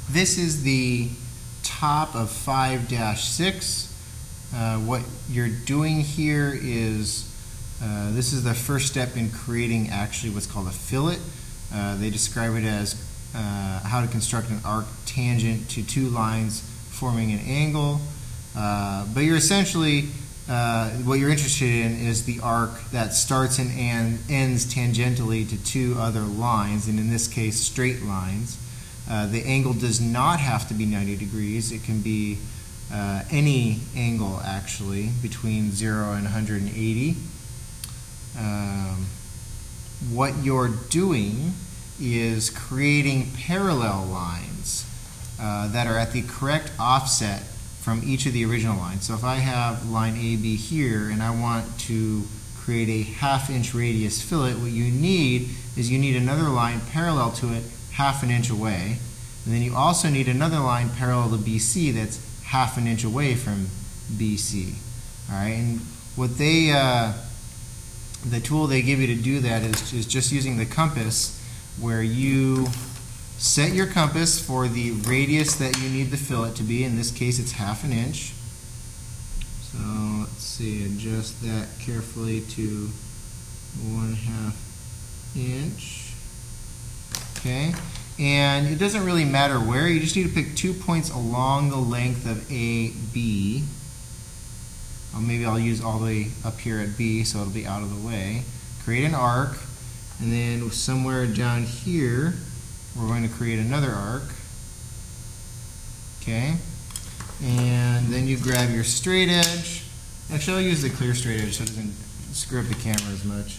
this is the top of 5-6. What you're doing here is, this is the first step in creating actually what's called a fillet. They describe it as how to construct an arc tangent to two lines forming an angle. But you're essentially, what you're interested in is the arc that starts and ends tangentially to two other lines, and in this case straight lines. The angle does not have to be 90 degrees. It can be any angle actually between 0 and 180. What you're doing is creating parallel lines that are at the correct offset from each of the original lines. So if I have line AB here and I want to create a 1/2 inch radius fillet, what you need is you need another line parallel to it 1/2 inch away, and then you also need another line parallel to BC that's 1/2 inch away from BC. All right, and what they the tool they give you to do that is just using the compass, where you set your compass for the radius that you need the fillet to be. In this case, it's 1/2 inch. So let's see, adjust that carefully to 1/2 inch. Okay, and it doesn't really matter where. You just need to pick 2 points along the length of AB. Maybe I'll use all the way up here at B, so it'll be out of the way. Create an arc, and then somewhere down here, we're going to create another arc. Okay, and then you grab your straight edge. Actually, I'll use the clear straight edge so it doesn't screw up the camera as much.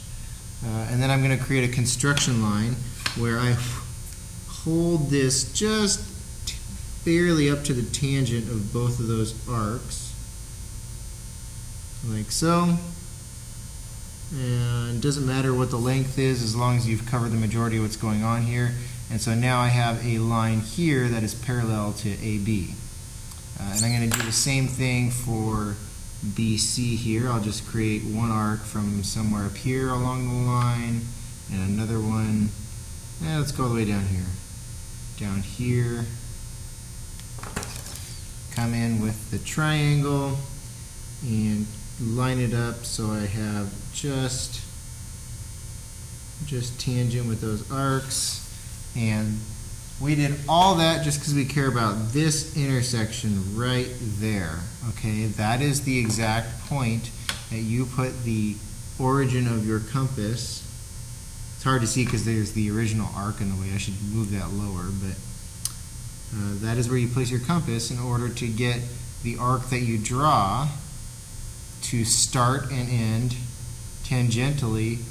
And then I'm going to create a construction line where I hold this just barely up to the tangent of both of those arcs, like so. And it doesn't matter what the length is as long as you've covered the majority of what's going on here. And so now I have a line here that is parallel to AB. And I'm going to do the same thing for BC here. I'll just create one arc from somewhere up here along the line, and another one, let's go all the way down here. Down here. Come in with the triangle and line it up so I have just tangent with those arcs. And we did all that just because we care about this intersection right there. Okay, that is the exact point that you put the origin of your compass. It's hard to see because there's the original arc in the way. I should move that lower, but that is where you place your compass in order to get the arc that you draw to start and end tangentially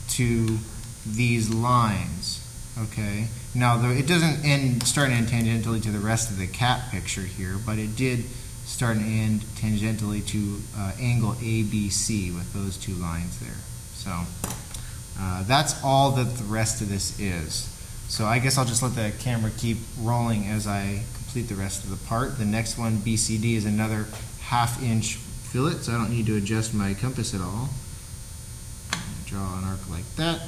to these lines. Okay, now it doesn't start and end tangentially to the rest of the cat picture here, but it did start and end tangentially to angle ABC with those two lines there. So that's all that the rest of this is. So I guess I'll just let the camera keep rolling as I complete the rest of the part. The next one, BCD, is another 1/2 inch fillet, so I don't need to adjust my compass at all. Draw an arc like that.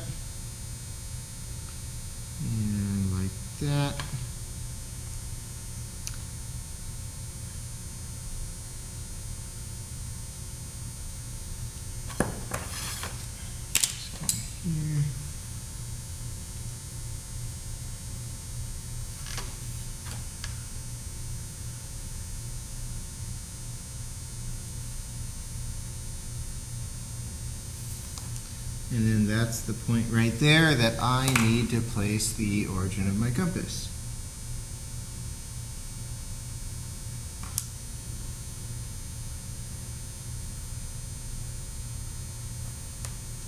And like that. Here. And then that's the point right there that I need to place the origin of my compass.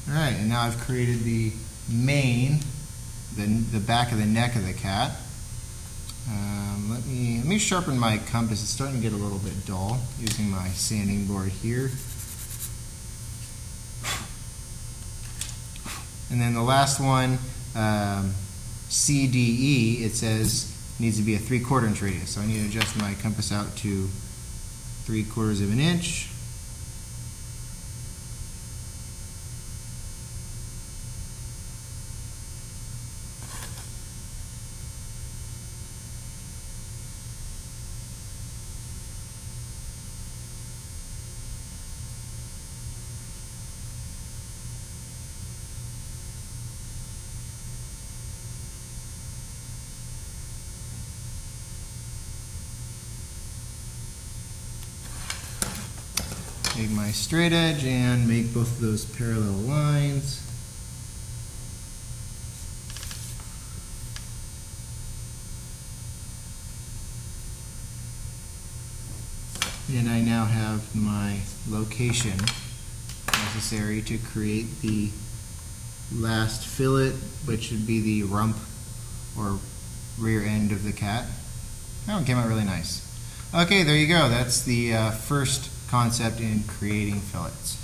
Alright, and now I've created the mane, the back of the neck of the cat. Let me sharpen my compass. It's starting to get a little bit dull using my sanding board here. And then the last one, CDE, it says needs to be a 3/4 inch radius. So I need to adjust my compass out to 3/4 of an inch. Make my straight edge and make both of those parallel lines. And I now have my location necessary to create the last fillet, which would be the rump or rear end of the cat. That one came out really nice. Okay, there you go. That's the first concept in creating fillets.